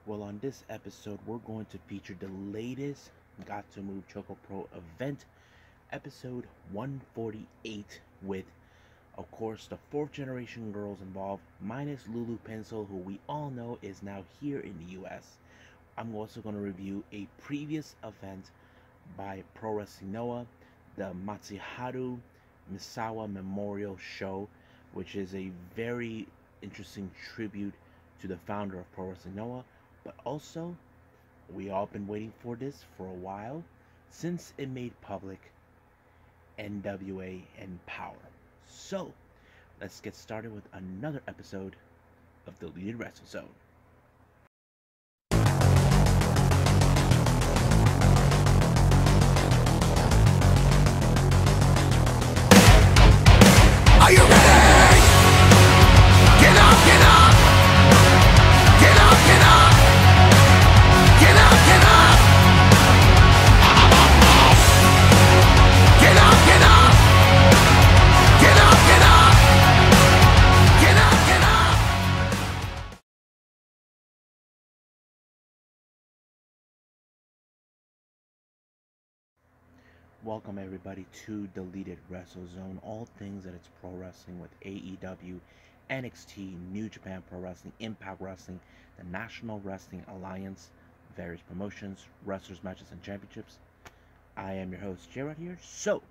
Well, on this episode, we're going to feature the latest Gatoh Move ChocoPro event, episode 148, with, of course, the fourth generation girls involved, minus Lulu Pencil, who we all know is now here in the US. I'm also going to review a previous event by Pro Wrestling Noah, the Mistuharu Misawa Memorial Show, which is a very interesting tribute to the founder of Pro Wrestling Noah. But also, we all been waiting for this for a while, since it made public NWA Empowerrr. So, let's get started with another episode of the Deleted Wrestle Zone. Are you ready? Get up, get up! Get up, get up! Get up, get up! Get up, get up! Get up, get up! Get up, get up! Welcome everybody to Deleted Wrestle Zone, all things that it's pro wrestling with AEW, NXT, New Japan Pro Wrestling, Impact Wrestling, the National Wrestling Alliance, various promotions, wrestlers, matches, and championships. I am your host, Jared here. So,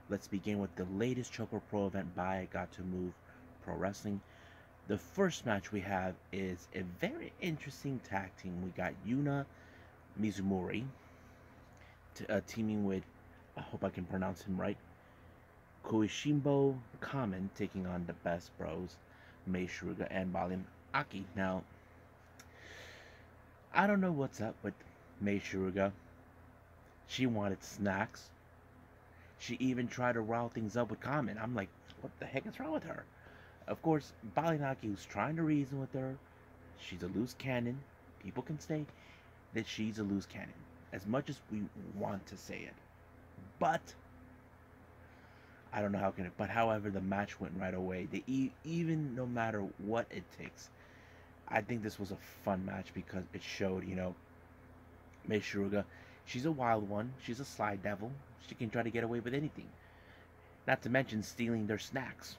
let's begin with the latest ChocoPro event by Gatoh Move Pro Wrestling. The first match we have is a very interesting tag team. We got Yuna Mizumori teaming with, I hope I can pronounce him right, Koishimbo Kamen, taking on the Best Bros, Mei Suruga and Balin Aki. Now, I don't know what's up with Mei Suruga. She wanted snacks. She even tried to rile things up with Kamen. I'm like, what the heck is wrong with her? Of course, Balin Aki was trying to reason with her. She's a loose cannon. People can say that she's a loose cannon, as much as we want to say it. But I don't know how can it. But however, the match went right away. Even no matter what it takes, I think this was a fun match because it showed, Mei Suruga, she's a wild one. She's a sly devil. She can try to get away with anything. Not to mention stealing their snacks.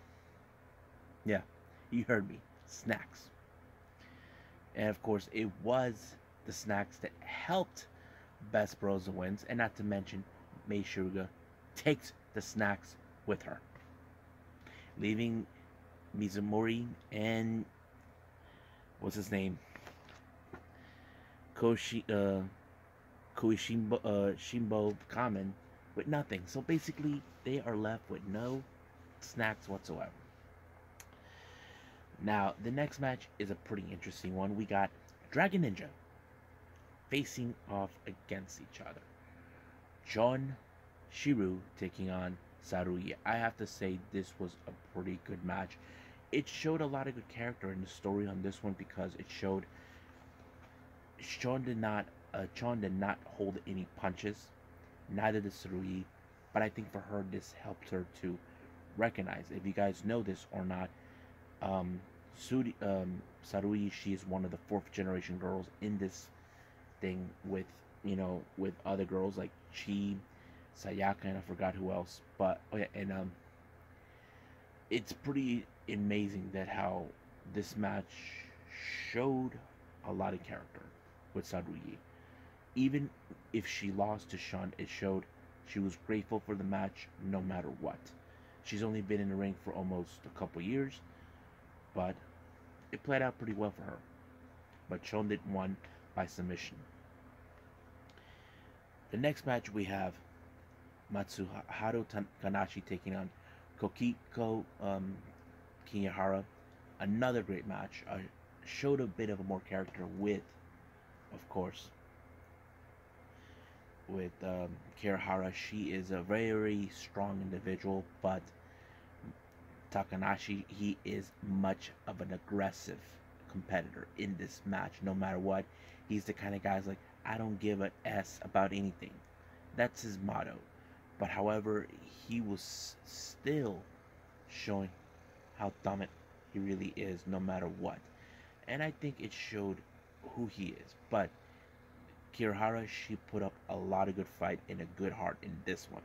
Yeah, you heard me. Snacks. And of course, it was the snacks that helped Best Bros to wins, and not to mention Mei Suruga takes the snacks with her, leaving Mizumori and what's his name, Shimbo Kamen with nothing. So basically, they are left with no snacks whatsoever. Now, the next match is a pretty interesting one. We got Dragon Ninja facing off against each other. John Shiru taking on Saruya. I have to say this was a pretty good match. It showed a lot of good character in the story on this one because it showed John did not hold any punches, neither did Saruya, but I think for her this helped her to recognize, if you guys know this or not, Saruya, she is one of the fourth generation girls in this thing with with other girls like Chi, Sayaka, and I forgot who else. But oh yeah, and it's pretty amazing that how this match showed a lot of character with Saruya. Even if she lost to Sean, it showed she was grateful for the match no matter what. She's only been in the ring for almost a couple years, but it played out pretty well for her. But Sean did won by submission. The next match we have Matsuharu Kanashi taking on Kokiko Kiyahara. Another great match. Showed a bit of a more character with, of course, with Kiyahara. She is a very strong individual, but Takanashi, he is much of an aggressive competitor in this match. No matter what, he's the kind of guy's like, I don't give a S about anything. That's his motto. But however, he was still showing how dumb he really is no matter what. And I think it showed who he is. But Kirihara, she put up a lot of good fight and a good heart in this one.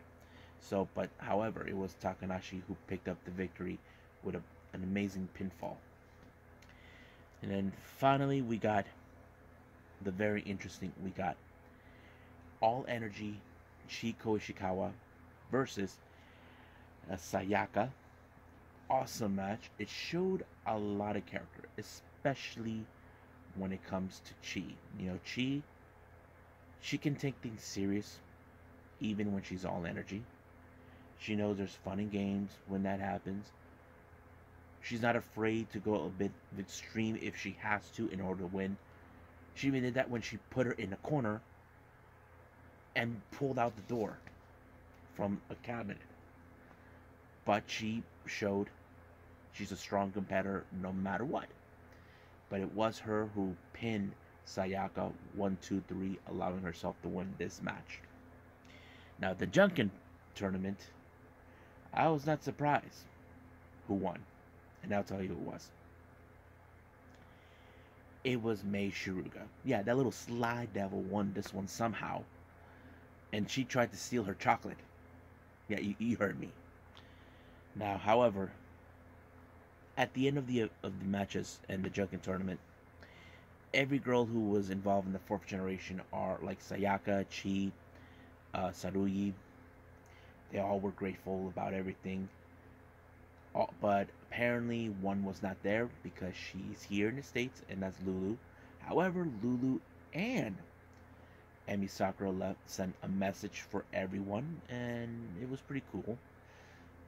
So, but however, it was Takanashi who picked up the victory with an amazing pinfall. And then finally, we got the very interesting. We got All Energy Chiko Ishikawa versus Sayaka. Awesome match. It showed a lot of character, especially when it comes to Chi. You know, Chi, she can take things serious even when she's all energy. She knows there's fun and games when that happens. She's not afraid to go a bit extreme if she has to in order to win. She even did that when she put her in a corner and pulled out the door from a cabinet. But she showed she's a strong competitor no matter what. But it was her who pinned Sayaka 1-2-3, allowing herself to win this match. Now, the Junkin tournament, I was not surprised who won. And I'll tell you who it was. It was Mei Shiruga. Yeah, that little sly devil won this one somehow. And she tried to steal her chocolate. Yeah, you heard me. Now, however, at the end of the matches and the Junkin tournament, every girl who was involved in the fourth generation are like Sayaka, Chi, Saruyi. They all were grateful about everything. But apparently one was not there because she's here in the States, and that's Lulu. However, Lulu and Emi Sakura sent a message for everyone, and it was pretty cool.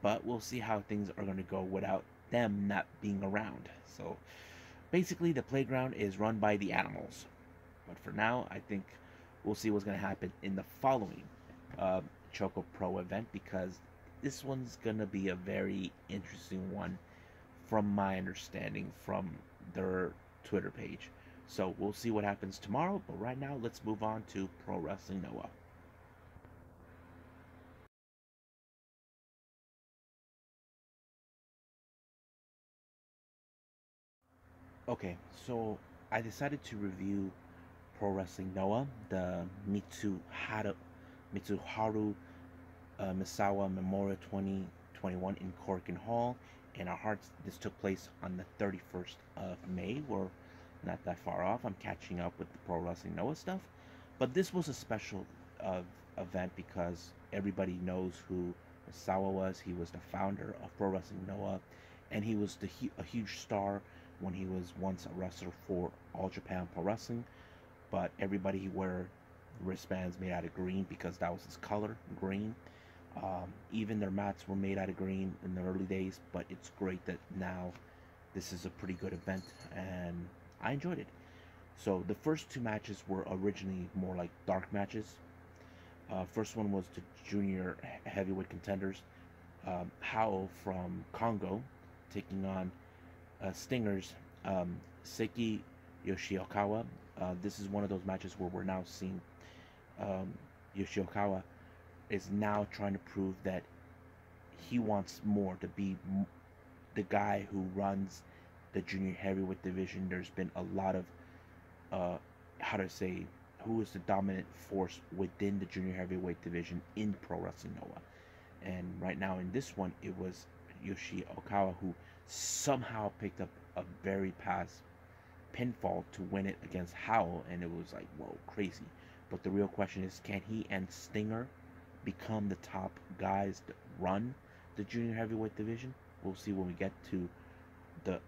But we'll see how things are going to go without them not being around. So basically, the playground is run by the animals. But for now, I think we'll see what's going to happen in the following ChocoPro event, because this one's going to be a very interesting one from my understanding from their Twitter page. So we'll see what happens tomorrow, but right now let's move on to Pro Wrestling Noah. Okay, so I decided to review Pro Wrestling Noah, the Mistuharu Misawa Memorial 2021 in Corkin Hall. In our hearts, this took place on the 31st of May. We're not that far off. I'm catching up with the Pro Wrestling Noah stuff. But this was a special event because everybody knows who Misawa was. He was the founder of Pro Wrestling Noah, and he was a huge star when he was once a wrestler for All Japan Pro Wrestling. But everybody wore wristbands made out of green because that was his color, green. Even their mats were made out of green in the early days, but it's great that now this is a pretty good event, and I enjoyed it. So the first two matches were originally more like dark matches. First one was the junior heavyweight contenders, Hao from Congo taking on Stingers, Seiki Yoshiokawa. This is one of those matches where we're now seeing Yoshiokawa is now trying to prove that he wants more, to be the guy who runs the junior heavyweight division. There's been a lot of who is the dominant force within the junior heavyweight division in Pro Wrestling Noah. And right now in this one, it was Yoshiokawa who somehow picked up a very past pinfall to win it against Howell, and it was like, whoa, crazy. But the real question is, can he and Stinger become the top guys that run the junior heavyweight division? We'll see when we get to the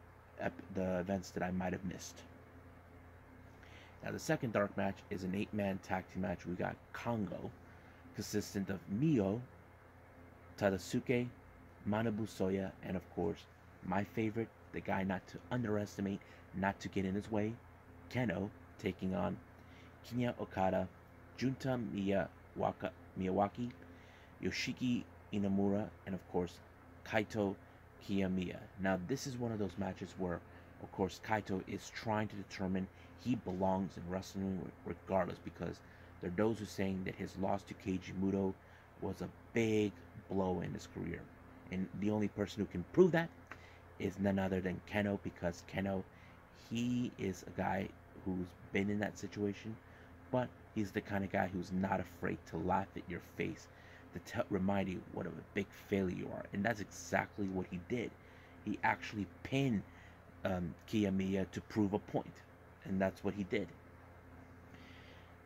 events that I might have missed. Now the second dark match is an 8-man tag team match. We got Congo, consistent of Mio, Tadasuke, Manabu Soya, and of course my favorite, the guy not to underestimate, not to get in his way, Keno, taking on Kinya Okada, Junta Miyawaki, Yoshiki Inamura, and of course Kaito Kiyomiya. Now this is one of those matches where, of course, Kaito is trying to determine he belongs in wrestling regardless, because there are those who are saying that his loss to Keiji Muto was a big blow in his career, and the only person who can prove that is none other than Keno, because Keno, he is a guy who's been in that situation, but he's the kind of guy who's not afraid to laugh at your face, to remind you what of a big failure you are. And that's exactly what he did. He actually pinned Kiyomiya to prove a point, and that's what he did.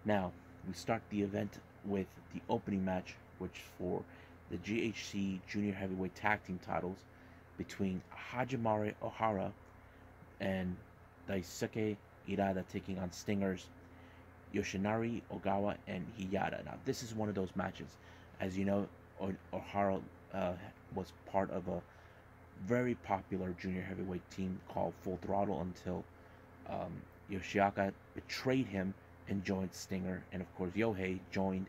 Now, we start the event with the opening match, which for the GHC Junior Heavyweight Tag Team titles between Hajimare Ohara and Daisuke Irada taking on Stingers Yoshinari Ogawa and Hiyata. Now, this is one of those matches. As you know, Ohara was part of a very popular junior heavyweight team called Full Throttle until Yoshiaka betrayed him and joined Stinger, and of course Yohei joined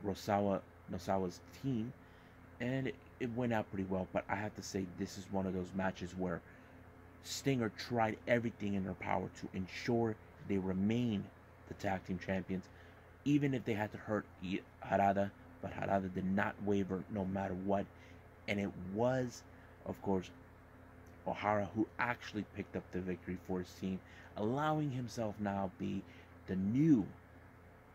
Nosawa's team, and it went out pretty well. But I have to say, this is one of those matches where Stinger tried everything in their power to ensure they remain the tag team champions, even if they had to hurt Harada. But Harada did not waver no matter what, and it was, of course, Ohara who actually picked up the victory for his team, allowing himself now be the new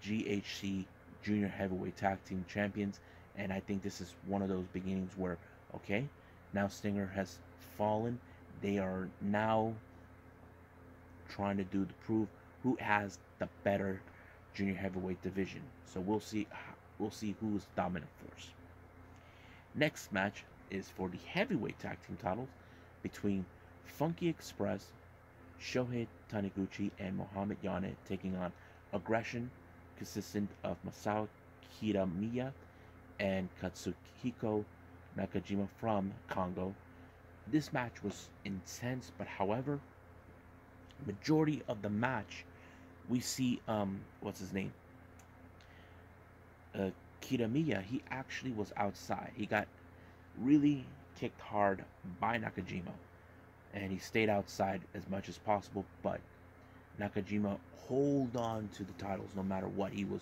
GHC Junior Heavyweight Tag Team Champions. And I think this is one of those beginnings where, okay, now Stinger has fallen. They are now trying to prove who has the better junior heavyweight division. So we'll see who's dominant force. Next match is for the heavyweight tag team titles between Funky Express, Shohei Taniguchi, and Mohamed Yane taking on Aggression, consistent of Masao Kitamiya and Katsuhiko Nakajima from Congo. This match was intense, but however, majority of the match we see what's his name? Kitamiya, he actually was outside. He got really kicked hard by Nakajima, and he stayed outside as much as possible, but Nakajima hold on to the titles no matter what. He was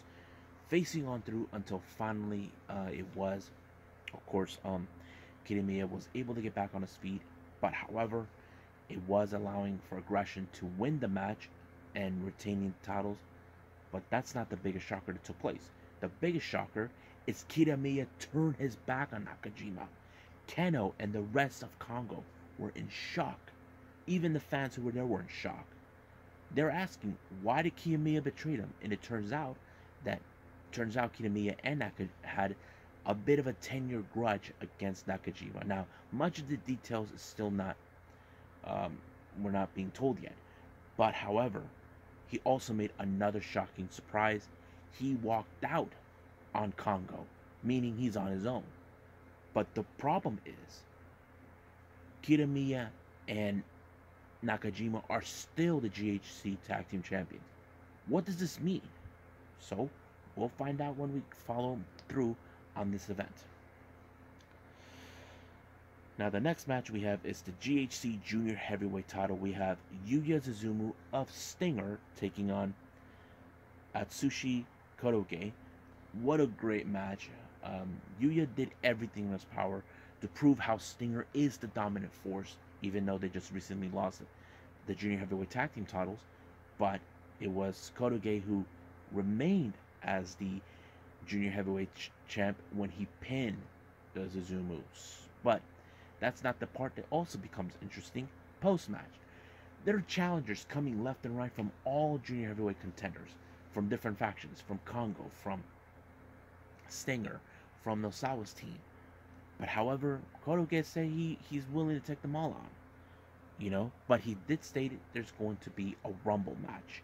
facing on through until finally it was, of course, Kitamiya was able to get back on his feet, but however, it was allowing for Aggression to win the match and retaining the titles. But that's not the biggest shocker that took place. The biggest shocker is Kitamiya turned his back on Nakajima. Keno and the rest of Congo were in shock. Even the fans who were there were in shock. They're asking, why did Kitamiya betray them? And it turns out Kitamiya and Nakajima had a bit of a 10-year grudge against Nakajima. Now, much of the details is still not, we're not being told yet. But however, he also made another shocking surprise. He walked out on Congo, meaning he's on his own. But the problem is, Kitamiya and Nakajima are still the GHC Tag Team Champions. What does this mean? So, we'll find out when we follow through on this event. Now, the next match we have is the GHC Junior Heavyweight title. We have Yuya Suzumu of Stinger taking on Atsushi Kotoge. What a great match. Yuya did everything in his power to prove how Stinger is the dominant force, even though they just recently lost the Junior Heavyweight Tag Team titles. But it was Kotoge who remained as the Junior Heavyweight champ when he pinned the Suzumus. But that's not the part that also becomes interesting post-match. There are challengers coming left and right from all junior heavyweight contenders, from different factions, from Congo, from Stinger, from Nosawa's team. But however, Kotoge said he's willing to take them all on. You know, but he did state there's going to be a Rumble match.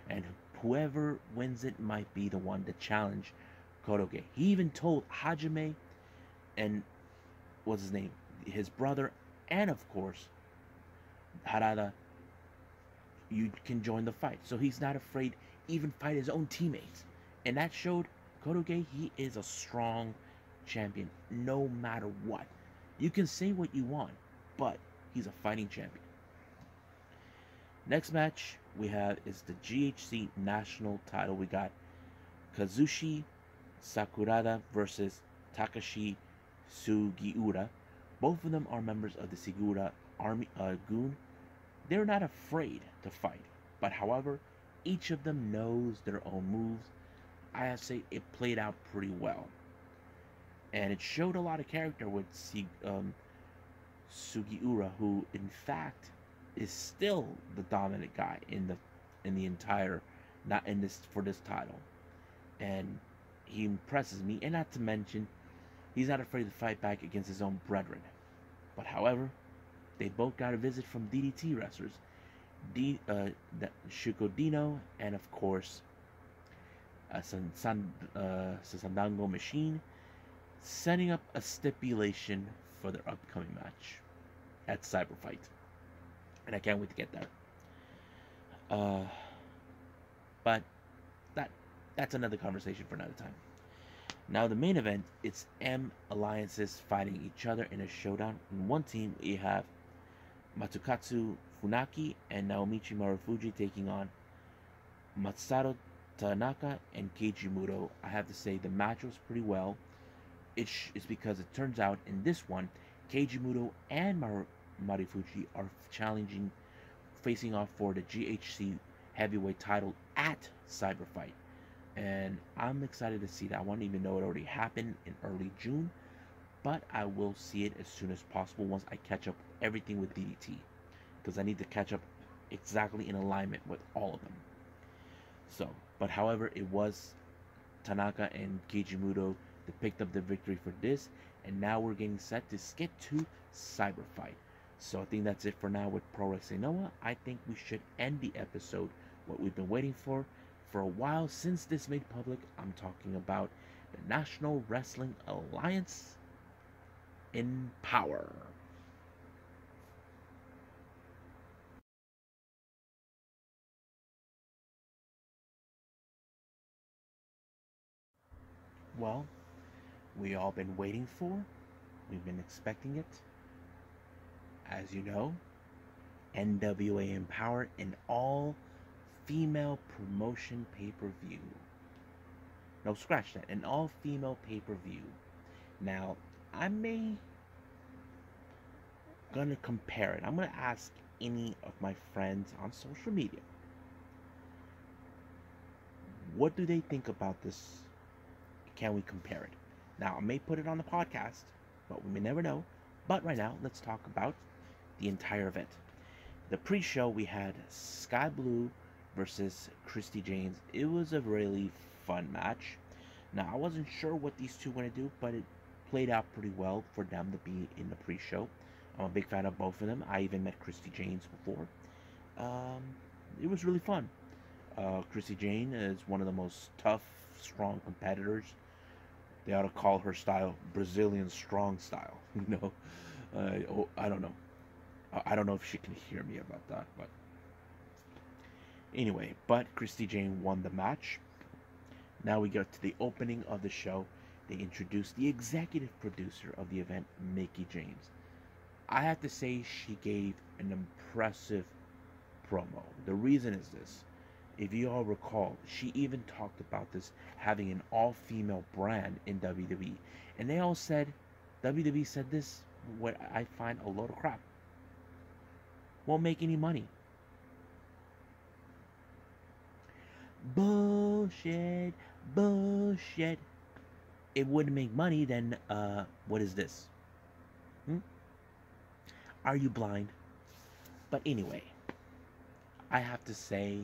And whoever wins it might be the one to challenge Kotoge. He even told Hajime and what's his name? His brother, and of course Harada, you can join the fight. So he's not afraid even fight his own teammates. And that showed Kotoge he is a strong champion no matter what. You can say what you want, but he's a fighting champion. Next match we have is the GHC national title. We got Kazushi Sakurada versus Takashi Sugiura. Both of them are members of the Sigura Army Goon. They're not afraid to fight. But however, each of them knows their own moves. I have to say it played out pretty well. And it showed a lot of character with Sugiura, who in fact is still the dominant guy in the entire, not in this for this title. And he impresses me, and not to mention he's not afraid to fight back against his own brethren. But however, they both got a visit from DDT wrestlers, Shukodino, and of course Sasandango Machine, setting up a stipulation for their upcoming match at Cyber Fight. And I can't wait to get there. But that's another conversation for another time. Now the main event, it's M alliances fighting each other in a showdown. In one team, we have Matsukatsu Funaki and Naomichi Marufuji taking on Masato Tanaka and Keiji Muto. I have to say the match was pretty well. It's because it turns out in this one, Keiji Muto and Marufuji are facing off for the GHC heavyweight title at Cyber Fight. And I'm excited to see that. I want to even know it already happened in early June, but I will see it as soon as possible once I catch up everything with DDT, because I need to catch up exactly in alignment with all of them. So, but however, it was Tanaka and Keiji Muto that picked up the victory for this, and now we're getting set to get to Cyber Fight. So I think that's it for now with Pro Wrestling Noah. I think we should end the episode, what we've been waiting for a while since this made public. I'm talking about the National Wrestling Alliance Empowerrr. Well, we all been waiting for, we've been expecting it. As you know, NWA Empowerrr, an all-female promotion pay-per-view. No, scratch that. An all-female pay-per-view. Now, gonna compare it. I'm gonna ask any of my friends on social media, what do they think about this? Can we compare it? Now, I may put it on the podcast, but we may never know. But right now, let's talk about the entire event. The pre-show, we had Sky Blue versus Christy James. It was a really fun match. Now, I wasn't sure what these two were going to do, but it played out pretty well for them to be in the pre-show. I'm a big fan of both of them. I even met Christy James before. It was really fun. Christy Jane is one of the most tough, strong competitors. They ought to call her style Brazilian strong style. You know, I don't know. I don't know if she can hear me about that, but anyway. But Christy Jane won the match. Now we get to the opening of the show. They introduced the executive producer of the event, Mickie James. I have to say she gave an impressive promo. The reason is this. If you all recall, she even talked about this having an all-female brand in WWE. And they all said, WWE said this, what I find a load of crap. Won't make any money. Bullshit, bullshit. It wouldn't make money, then what is this? Are you blind? But anyway, I have to say,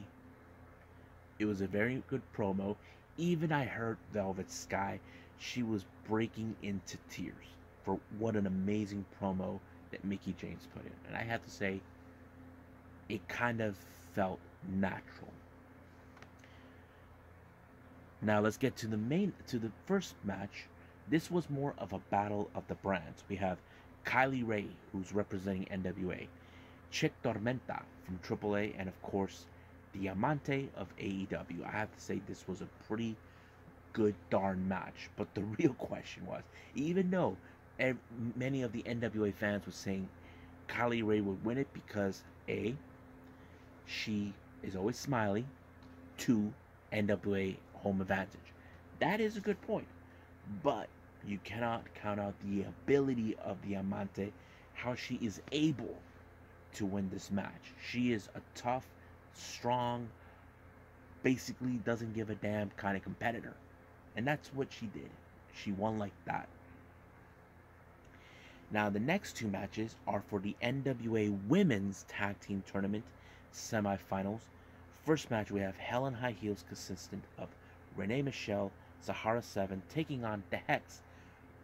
it was a very good promo. Even I heard Velvet Sky, she was breaking into tears for what an amazing promo that Mickie James put in. And I have to say, it kind of felt natural. Now let's get to the first match. This was more of a battle of the brands. We have Kylie Rae, who's representing NWA, Chick Tormenta from AAA, and of course, Diamante of AEW. I have to say this was a pretty good darn match. But the real question was, even though many of the NWA fans were saying Kylie Rae would win it because A, she is always smiling, 2, NWA home advantage. That is a good point. But you cannot count out the ability of Diamante, how she is able to win this match. She is a tough, strong, basically doesn't give a damn kind of competitor. And that's what she did. She won like that. Now, the next two matches are for the NWA Women's Tag Team Tournament semifinals. First match, we have Hell in High Heels, consistent of Renee Michelle, Sahara 7, taking on the Hex,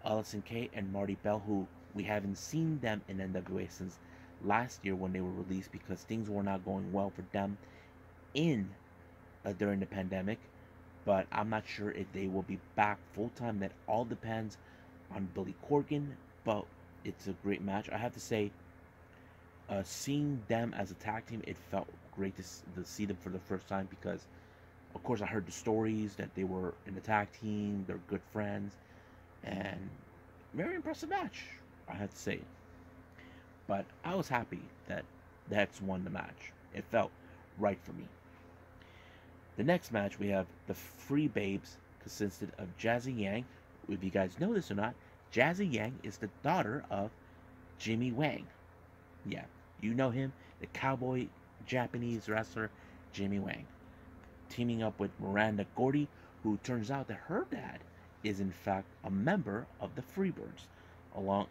Allison Kay, and Marty Bell, who we haven't seen them in NWA since last year when they were released because things were not going well for them in during the pandemic. But I'm not sure if they will be back full time. That all depends on Billy Corgan. But it's a great match. I have to say, seeing them as a tag team, it felt great to see them for the first time because, of course, I heard the stories that they were in the tag team, they're good friends, and very impressive match, I have to say. But I was happy that the Hex won the match. It felt right for me. The next match, we have the Free Babes, consisted of Jazzy Yang. If you guys know this or not, Jazzy Yang is the daughter of Jimmy Wang. Yeah, you know him, the cowboy Japanese wrestler Jimmy Wang. Teaming up with Miranda Gordy, who turns out that her dad is in fact a member of the Freebirds,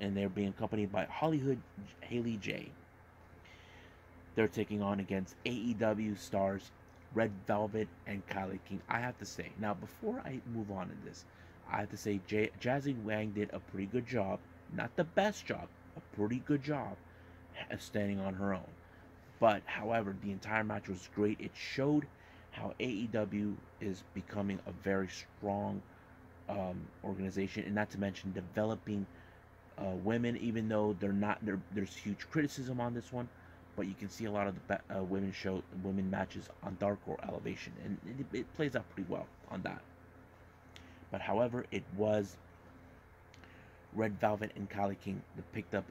and they're being accompanied by Hollywood Haley J. They're taking on against AEW stars Red Velvet and Kylie King. I have to say, now before I move on in this, I have to say Jazzy Wang did a pretty good job, not the best job, a pretty good job standing on her own. But however, the entire match was great. It showed how AEW is becoming a very strong organization, and not to mention developing women. Even though there's huge criticism on this one, but you can see a lot of the women matches on Dark or Elevation, and it plays out pretty well on that. But however, it was Red Velvet and Kylie King that picked up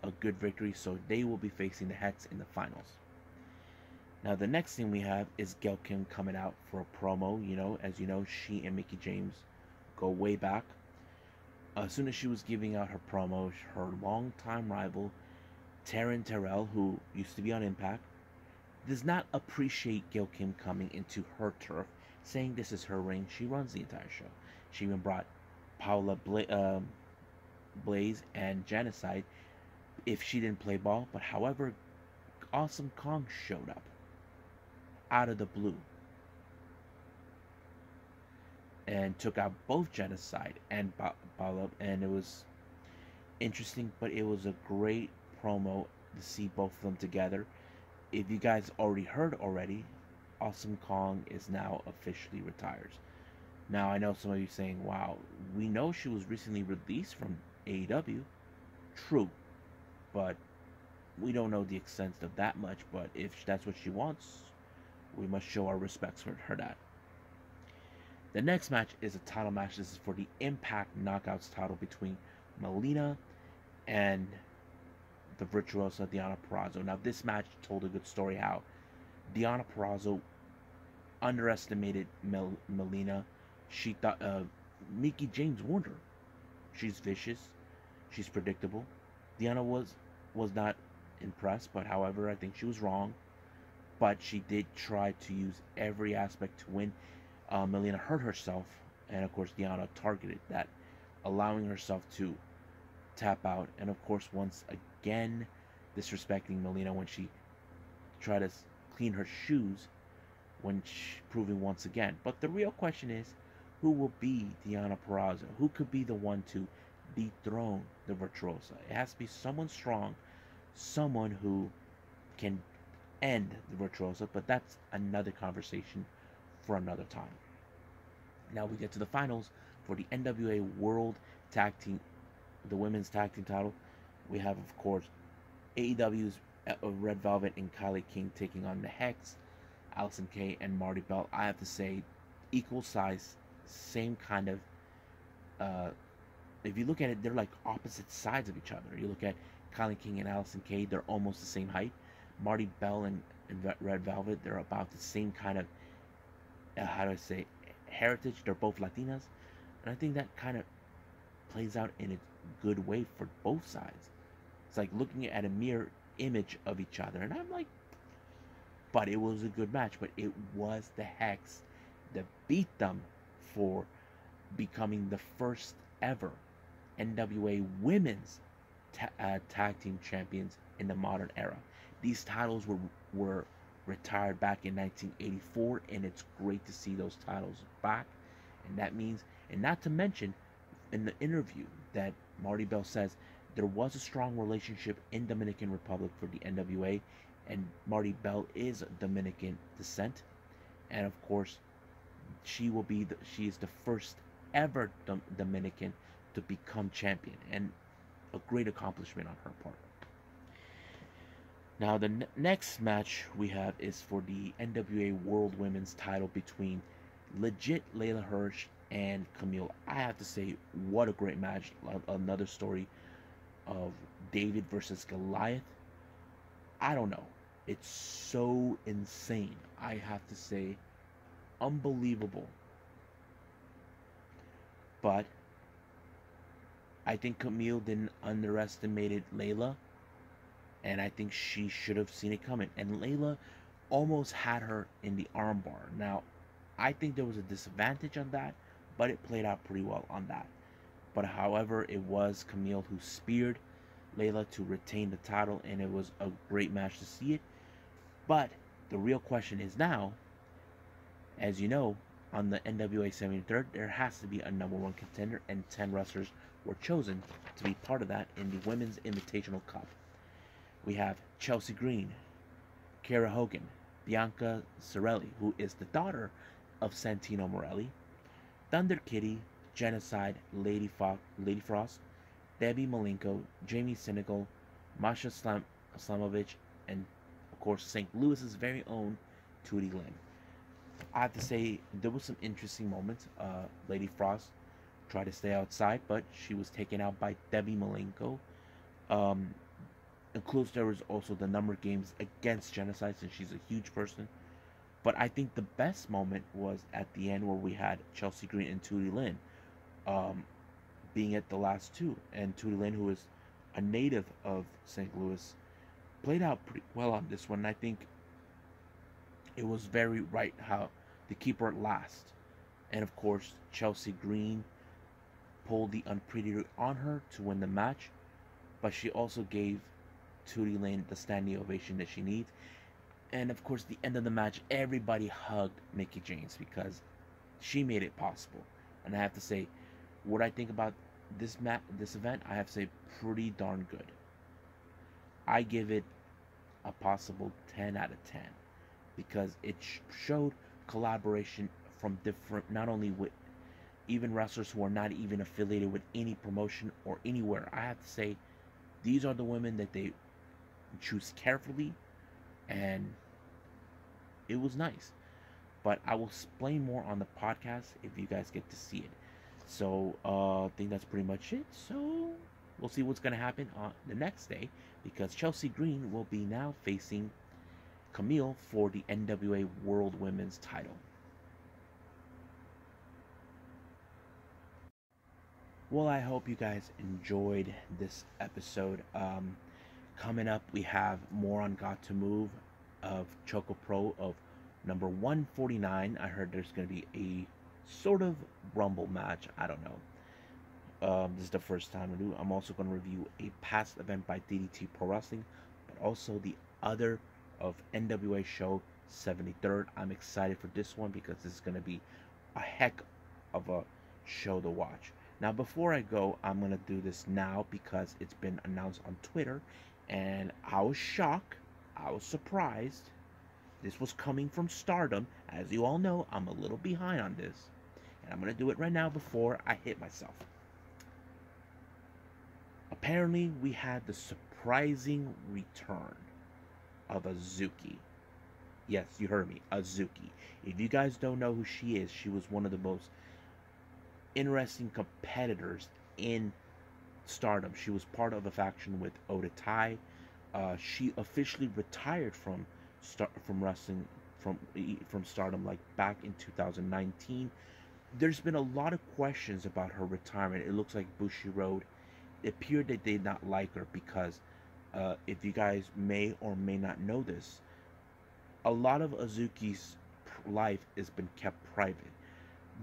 a good victory, so they will be facing the Hex in the finals. Now, the next thing we have is Gail Kim coming out for a promo. As you know, she and Mickie James go way back. As soon as she was giving out her promo, her longtime rival, Taryn Terrell, who used to be on Impact, does not appreciate Gail Kim coming into her turf, saying this is her ring. She runs the entire show. She even brought Paula Blaze and Genocide if she didn't play ball. But however, Awesome Kong showed up out of the blue and took out both Genocide and Paula, and it was interesting, but it was a great promo to see both of them together. If you guys already heard Awesome Kong is now officially retired. Now, I know some of you saying, wow, we know she was recently released from AEW. True, but we don't know the extent of that much. But if that's what she wants, we must show our respects for her that. The next match is a title match. This is for the Impact Knockouts title between Melina and the virtuosa Deonna Purrazzo. Now, this match told a good story how Deonna Purrazzo underestimated Melina. She thought Mickie James warned her. She's vicious. She's predictable. Deonna was not impressed, but however, I think she was wrong. But she did try to use every aspect to win. Melina hurt herself, and of course Deonna targeted that, allowing herself to tap out, and of course once again disrespecting Melina when she tried to clean her shoes, proving once again. But the real question is, who will be Deonna Purrazzo? Who could be the one to dethrone the virtuosa? It has to be someone strong, someone who can end the virtuosa, but that's another conversation for another time. Now we get to the finals for the NWA World Tag Team, the Women's Tag Team title. We have, of course, AEW's Red Velvet and Kylie King taking on the Hex, Allison Kay and Marty Bell. I have to say, equal size, same kind of, if you look at it, they're like opposite sides of each other. You look at Kylie King and Allison Kay, they're almost the same height. Marty Bell and Red Velvet, they're about the same kind of, heritage. They're both Latinas, and I think that kind of plays out in a good way for both sides. It's like looking at a mirror image of each other, and I'm like, but it was a good match. But it was the Hex that beat them for becoming the first ever NWA Women's Tag Team Champions in the modern era. These titles were retired back in 1984, and it's great to see those titles back. And that means, and not to mention, in the interview that Marty Bell says there was a strong relationship in Dominican Republic for the NWA, and Marty Bell is Dominican descent, and of course she is the first ever Dominican to become champion, and a great accomplishment on her part. Now the next match we have is for the NWA World Women's title between legit Layla Hirsch and Camille. I have to say, what a great match. Another story of David versus Goliath. I don't know. It's so insane. I have to say, unbelievable. But I think Camille didn't underestimate Layla, and I think she should have seen it coming. And Layla almost had her in the armbar. Now, I think there was a disadvantage on that, but it played out pretty well on that. But however, it was Camille who speared Layla to retain the title, and it was a great match to see it. But the real question is now, as you know, on the NWA 73rd, there has to be a #1 contender, and 10 wrestlers were chosen to be part of that in the Women's Invitational Cup. We have Chelsea Green, Kara Hogan, Bianca Cerelli, who is the daughter of Santino Morelli, Thunder Kitty, Genocide, Lady Frost, Debbie Malenko, Jamie Senegal, Masha Slamovich, and of course St. Louis's very own Tootie Lynn. I have to say, there was some interesting moments. Lady Frost tried to stay outside, but she was taken out by Debbie Malenko. Includes there was also the number games against Genocide, since she's a huge person. But I think the best moment was at the end, where we had Chelsea Green and Tootie Lynn being at the last two. And Tootie Lynn, who is a native of St. Louis, played out pretty well on this one. And I think it was very right how to keep her last. And of course, Chelsea Green pulled the Unpretty on her to win the match. But she also gave Tootie Lynn the standing ovation that she needs. And of course, the end of the match, everybody hugged Mickie James because she made it possible. And I have to say, what I think about this event, I have to say, pretty darn good. I give it a possible 10 out of 10 because it showed collaboration from different, not only with even wrestlers who are not even affiliated with any promotion or anywhere. I have to say, these are the women that they choose carefully, and it was nice. But I will explain more on the podcast if you guys get to see it. So I think that's pretty much it. So we'll see what's going to happen on the next day, because Chelsea Green will be now facing Camille for the NWA World Women's title. Well, I hope you guys enjoyed this episode. Coming up, we have more on Gatoh Move of ChocoPro of number 149. I heard there's going to be a sort of Rumble match. I don't know. This is the first time I do. I'm also going to review a past event by DDT Pro Wrestling, but also the other of NWA Show 73rd. I'm excited for this one because this is going to be a heck of a show to watch. Now, before I go, I'm going to do this now because it's been announced on Twitter, and I was shocked. I was surprised. This was coming from Stardom. As you all know, I'm a little behind on this, and I'm going to do it right now before I hit myself. Apparently, we had the surprising return of Azuki. Yes, you heard me, Azuki. If you guys don't know who she is, she was one of the most interesting competitors in Stardom. She was part of a faction with Oda Tai. She officially retired from wrestling from Stardom like back in 2019. There's been a lot of questions about her retirement. It looks like Bushiroad, it appeared that they did not like her because if you guys may or may not know this, a lot of Azuki's life has been kept private.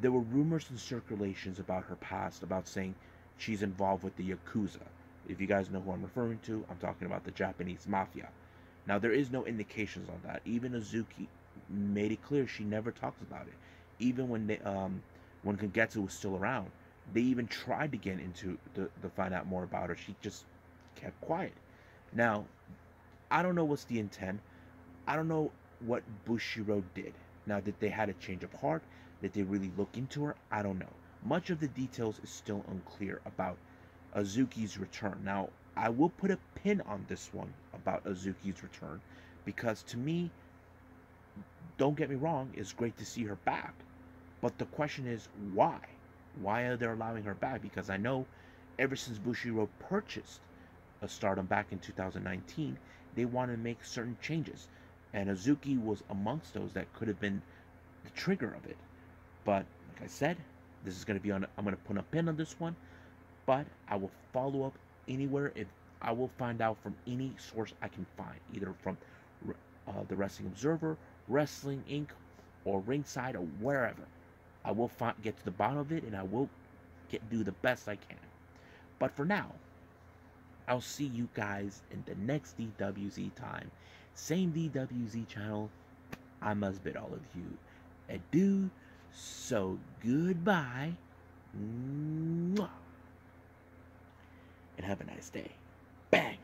There were rumors and circulations about her past, about saying she's involved with the Yakuza. If you guys know who I'm referring to, I'm talking about the Japanese mafia. Now, there is no indications on that. Even Azuki made it clear she never talks about it. Even when Kagetsu was still around, they even tried to get into to find out more about her. She just kept quiet. Now, I don't know what's the intent. I don't know what Bushiro did. Now, did they had a change of heart? Did they really look into her? I don't know. Much of the details is still unclear about Azuki's return. Now, I will put a pin on this one about Azuki's return, because to me, don't get me wrong, it's great to see her back. But the question is, why? Why are they allowing her back? Because I know ever since Bushiro purchased a Stardom back in 2019, they want to make certain changes. And Azuki was amongst those that could have been the trigger of it. But like I said, this is going to be on, I'm going to put a pin on this one. But I will follow up anywhere. If I will find out from any source I can find, either from the Wrestling Observer, Wrestling Inc., or Ringside, or wherever. I will get to the bottom of it, and I will do the best I can. But for now, I'll see you guys in the next DWZ time. Same DWZ channel. I must bid all of you adieu. So goodbye. Mwah. And have a nice day. Bang.